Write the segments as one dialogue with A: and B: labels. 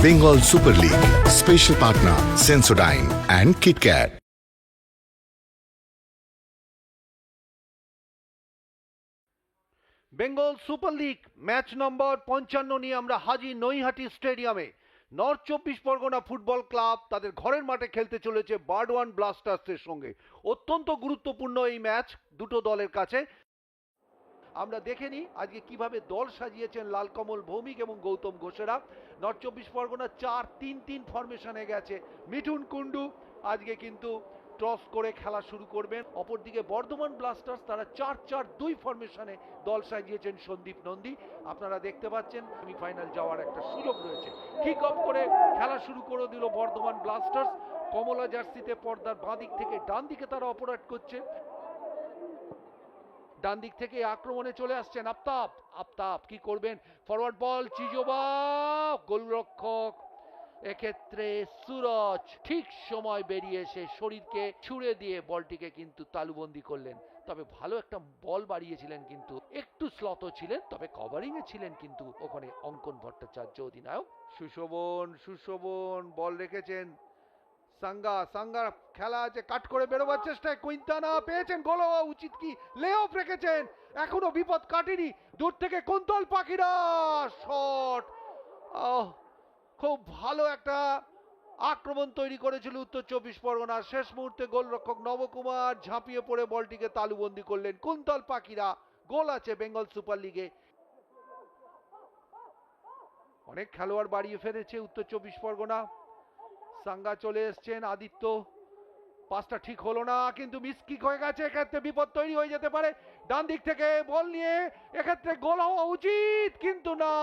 A: Bengal Super League. Special partner Sensodyne and KitKat.
B: Bengal super league match number 55 নিয়ে আমরা হাজির নৈহাটি স্টেডিয়ামে। North 24 Pargana football club তাদের ঘরের মাঠে খেলতে চলেছে বারডওয়ান ব্লাস্টার্সের সঙ্গে। অত্যন্ত গুরুত্বপূর্ণ এই ম্যাচ দুটো দলের কাছে। আমরা দেখে নিই আজকে কিভাবে দল সাজিয়েছেন লালকমল ভৌমিক এবং গৌতম ঘোষেরা। নর্থ 24 পরগনা 4-3-3 ফরমেশনে গেছে। মিঠুন কুন্ডু আজকে কিন্তু টস করে খেলা শুরু করবেন। অপরদিকে বর্ধমান ব্লাস্টার্স তারা 4-4-2 ফরমেশনে দল সাজিয়েছেন সন্দীপ নন্দী। আপনারা দেখতে পাচ্ছেন সেমিফাইনাল যাওয়ার একটা সুযোগ রয়েছে। কিক অফ করে খেলা শুরু করে দিল বর্ধমান ব্লাস্টার্স। কমলা জার্সিতে পর্দার বাঁ দিক থেকে ডান দিকে তারা অপারেট করছে। ডান দিক থেকে আক্রমণে চলে আসছেন আফতাব। আফতাব কি করবেন? ফরওয়ার্ড বল চিজোবা, গোলরক্ষক এক্ষেত্রে সুরজ ঠিক সময় বেরিয়ে এসে শরীরকে ছুড়ে দিয়ে বলটিকে কিন্তু তালুবন্দি করলেন। তবে ভালো একটা বল বাড়িয়েছিলেন, কিন্তু একটু স্লথ ছিলেন, তবে কভারিং এ ছিলেন কিন্তু ওখানে অঙ্কন ভট্টাচার্য অধিনায়ক। সুশোভন বল রেখেছেন সাঙ্গার খেলা আছে, কাট করে বেরোবার চেষ্টায় কুইন্টানা পেয়েছেন, গোল হওয়া উচিত কি, লে অফ রেখেছেন, এখনো বিপদ কাটেনি। দূর থেকে কুন্তল পাখিরা শট, খুব ভালো একটা আক্রমণ তৈরি করেছিল উত্তর 24 পরগনা। শেষ মুহূর্তে গোলরক্ষক নবকুমার ঝাঁপিয়ে পড়ে বলটিকে তালুবন্দি করলেন। কুন্তল পাখিরা গোল আছে বেঙ্গল সুপার লিগে। অনেক খেলোয়াড় বাড়িয়ে ফেলেছে উত্তর 24 পরগনা। সাঙ্গা চলে এসছেন, আদিত্য পাসটা ঠিক হলো না, কিন্তু মিস কিক হয়ে গেছে, এক্ষেত্রে বিপদ তৈরি হয়ে যেতে পারে। ডান দিক থেকে বল নিয়ে এক্ষেত্রে গোল হওয়া উচিত, কিন্তু না,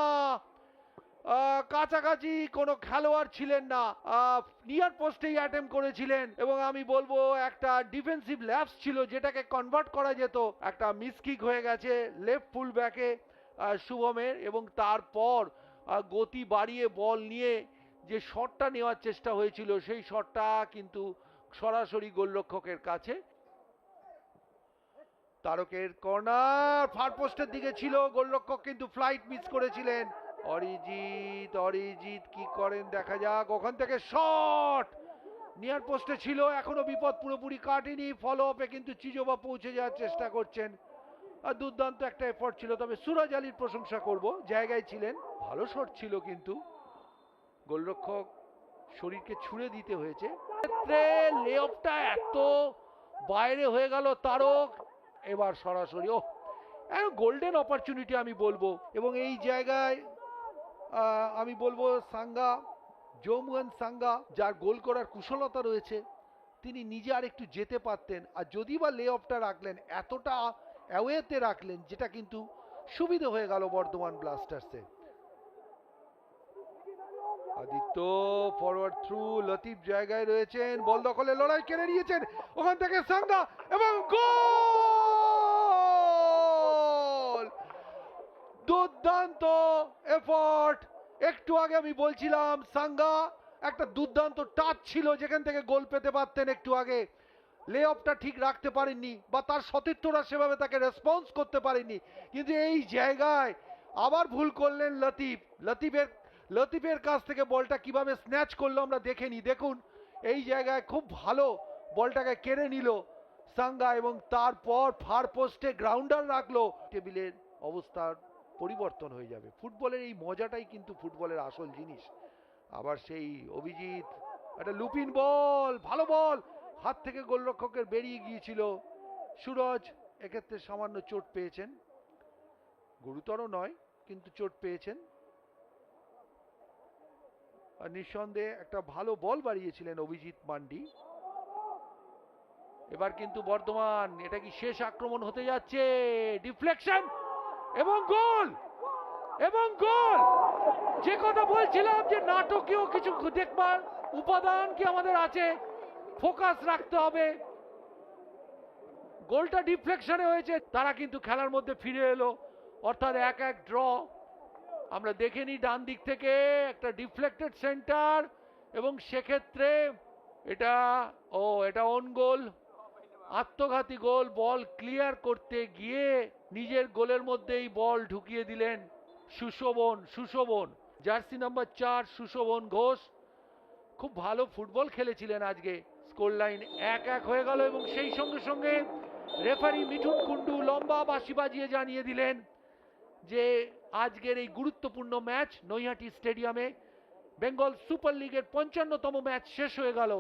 B: কাছাকাছি কোনো খেলোয়াড় ছিলেন না, নিয়ার পোস্টেই অ্যাটেম্প করেছিলেন এবং আমি বলবো একটা ডিফেন্সিভ ল্যাপস ছিল যেটাকে কনভার্ট করা যেত। একটা মিস কিক হয়ে গেছে লেফট ফুল ব্যাকে শুভমের, এবং তারপর গতি বাড়িয়ে বল নিয়ে যে শটটা নেওয়ার চেষ্টা হয়েছিল সেই শটটা কিন্তু সরাসরি গোলরক্ষকের কাছে। তারকের কর্নার ফার পোস্টের দিকে ছিল, গোলরক্ষক কিন্তু ফ্লাইট মিস করেছিলেন। অরিজিৎ কি করেন দেখা যাক। ওখান থেকে শট নিয়ার পোস্টে ছিল, এখনো বিপদ পুরোপুরি কাটেনি। ফলো আপে কিন্তু চিজোবা পৌঁছে যাওয়ার চেষ্টা করছেন। আর দুর্দান্ত একটা এফর্ট ছিল, তবে সুরজ আলীর প্রশংসা করব, জায়গায় ছিলেন, ভালো শট ছিল, কিন্তু গোলরক্ষক শরীরকে ছুঁড়ে দিতে হয়েছে। ক্ষেত্রে লে অফটা এত বাইরে হয়ে গেল তারক, এবার সরাসরি গোল্ডেন অপরচুনিটি আমি বলবো। এবং এই জায়গায় আমি বলবো সাঙ্গা, জৌমুয়ান সাঙ্গা, যার গোল করার কুশলতা রয়েছে, তিনি নিজে আর একটু যেতে পারতেন। আর যদি বা লে অফটা রাখলেন, এতটা অ্যাওয়েতে রাখলেন, যেটা কিন্তু সুবিধা হয়ে গেল বর্ধমান ব্লাস্টার্সে। আদিত্য ফরওয়ার্ড থ্রু, লতিফ জায়গায় রয়েছেন, বল দখলে লড়াই কেড়ে নিয়েছেন, ওখান থেকে সাঙ্গা এবং গোল! দুর্দান্ত এফর্ট। একটু আগে আমি বলছিলাম সাঙ্গা একটা দুর্দান্ত টাচ ছিল যেখান থেকে গোল পেতে পারতেন একটু আগে। লে অফটা ঠিক রাখতে পারেননি, বা তার সতীর্থরা সেভাবে তাকে রেসপন্স করতে পারেননি, কিন্তু এই জায়গায় আবার ভুল করলেন লতিফের কাছ থেকে বলটা কিভাবে স্ন্যাচ করলো আমরা দেখে নি। দেখুন এই জায়গায় খুব ভালো বলটাকে কেড়ে নিল সাঙ্গা, এবং তারপর ফার পোস্টে গ্রাউন্ডার রাখলো। টেবিলের অবস্থার পরিবর্তন হয়ে যাবে। ফুটবলের এই মজাটাই কিন্তু ফুটবলের আসল জিনিস। আবার সেই অভিজিৎ, একটা লুপিন বল, ভালো বল, হাত থেকে গোলরক্ষকের বেরিয়ে গিয়েছিল। সুরজ এক্ষেত্রে সামান্য চোট পেয়েছেন, গুরুতর নয় কিন্তু চোট পেয়েছেন। আর নিঃসন্দেহে একটা ভালো বল বাড়িয়েছিলেন অভিজিৎ মান্ডি। এবার কিন্তু বর্ধমান, এটা কি শেষ আক্রমণ হতে যাচ্ছে? ডিফ্লেকশন এবং গোল, এবং গোল! যে কথা বলছিলাম যে নাটকীয় কিছু দেখবার উপাদান কি আমাদের আছে, ফোকাস রাখতে হবে। গোলটা ডিফ্লেকশনে হয়েছে, তারা কিন্তু খেলার মধ্যে ফিরে এলো, অর্থাৎ 1-1 ড্র। আমরা দেখে নিই ডান দিক থেকে একটা ডিফ্লেক্টেড সেন্টার, এবং সেক্ষেত্রে এটা অন গোল, আত্মঘাতী গোল। বল ক্লিয়ার করতে গিয়ে নিজের গোলের মধ্যেই বল ঢুকিয়ে দিলেন সুশোভন। জার্সি নাম্বার 4 সুশোভন ঘোষ খুব ভালো ফুটবল খেলেছিলেন আজকে। স্কোর লাইন 1-1 হয়ে গেল এবং সেই সঙ্গে সঙ্গে রেফারি মিঠুন কুন্ডু লম্বা বাঁশি বাজিয়ে জানিয়ে দিলেন যে আজকের এই গুরুত্বপূর্ণ ম্যাচ নৈহাটি স্টেডিয়ামে বেঙ্গল সুপার লিগের 55তম ম্যাচ শেষ হয়ে গেল।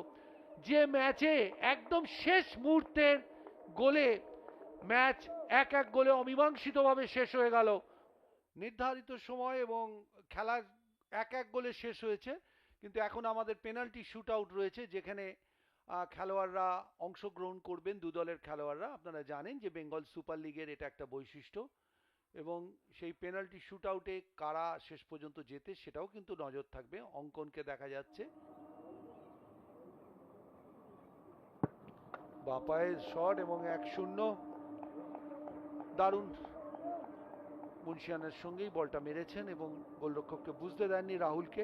B: যে ম্যাচে একদম শেষ মুহূর্তের গোলে ম্যাচ 1-1 গোলে অমীমাংসিতভাবে শেষ হয়ে গেল। নির্ধারিত সময় এবং খেলা 1-1 গোলে শেষ হয়েছে, কিন্তু এখন আমাদের পেনাল্টি শুট আউট রয়েছে যেখানে খেলোয়াড়রা অংশগ্রহণ করবেন, দু দলের খেলোয়াড়রা। আপনারা জানেন যে বেঙ্গল সুপার লিগের এটা একটা বৈশিষ্ট্য এবং সেই পেনাল্টি শুট আউটে কারা শেষ পর্যন্ত জেতে সেটাও কিন্তু নজর থাকবে। অঙ্কনকে দেখা যাচ্ছে, বাপায়ের শট এবং 1-0 দারুণ মুন্সিয়ানের সঙ্গেই বলটা মেরেছেন এবং গোলরক্ষককে বুঝতে দেননি রাহুলকে।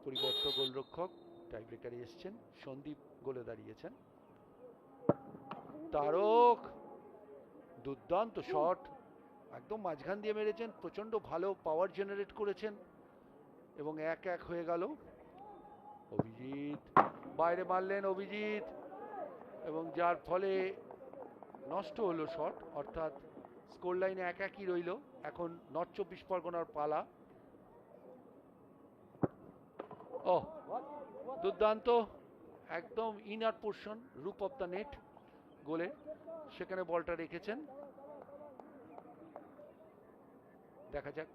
B: পরিবর্তক গোলরক্ষক টাই ব্রেকারে এসছেন, সন্দীপ গোলে দাঁড়িয়েছেন। তারক দুর্দান্ত শট, একদম মাঝখান দিয়ে মেরেছেন, প্রচন্ড ভালো পাওয়ার জেনারেট করেছেন এবং 1-1 হয়ে গেল। অভিজিৎ বাইরে মারলেন অভিজিৎ এবং যার ফলে নষ্ট হলো শট, অর্থাৎ স্কোর লাইনে 1-1ই রইল। এখন নর্থ 24 পরগনার পালা। ও দুর্দান্ত, একদম ইনার পোর্শন, রুপ অফ দ্য নেট গোলে সেখানে বলটা রেখেছেন। দেখা যাক,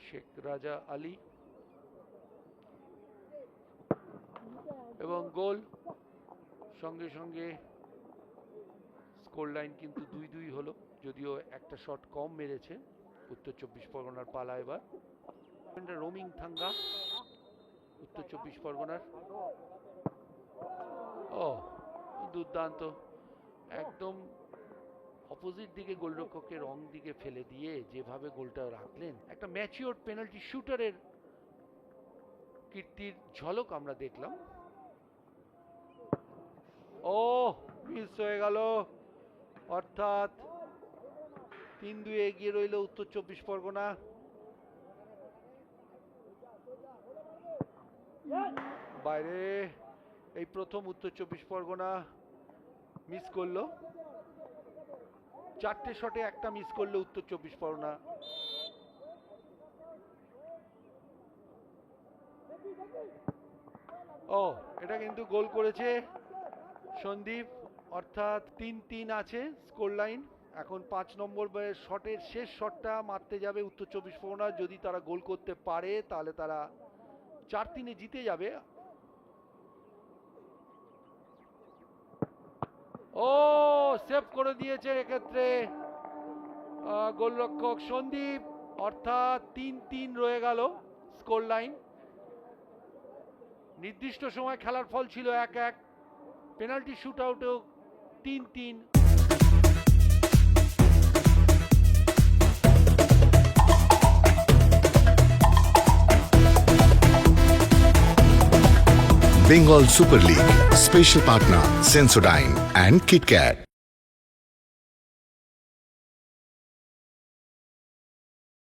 B: শেখ রাজা আলী এবং গোল। সঙ্গে সঙ্গে স্কোর লাইন কিন্তু 2-2 হলো, যদিও একটা শট কম মেরেছে উত্তর 24 পরগনার পালা। এবার রোমিং থাঙ্গা উত্তর 24 পরগনার। ও দুর্দান্ত, একদম অপোজিট দিকে গোলরক্ষকের রং দিকে ফেলে দিয়ে যেভাবে গোলটা রাখলেন, একটা ম্যাচিওর পেনাল্টি শুটারের কীর্তির ঝলক আমরা দেখলাম। ও মিস হয়ে গেল, অর্থাৎ 3-2 এগিয়ে রইল উত্তর 24 পরগনা। বাইরে এই প্রথম উত্তর 24 পরগনা মিস করলো, 4টে শটে একটা মিস করলো উত্তর 24 পরগনা। ও এটা কিন্তু গোল করেছে সন্দীপ, অর্থাৎ 3-3 আছে স্কোর লাইন। এখন 5 নম্বর শটের শেষ শটটা মারতে যাবে উত্তর 24 পরগনা। যদি তারা গোল করতে পারে তাহলে তারা 4-3 জিতে যাবে। ও সেভ করে দিয়েছে এক্ষেত্রে গোলরক্ষক সন্দীপ, অর্থাৎ 3-3 রয়ে গেল স্কোর লাইন। নির্দিষ্ট সময় খেলার ফল ছিল 1-1, penalty shoot আউটেও 3-3।
A: Bengal Super League. Special partner Sensodyne and KitKat.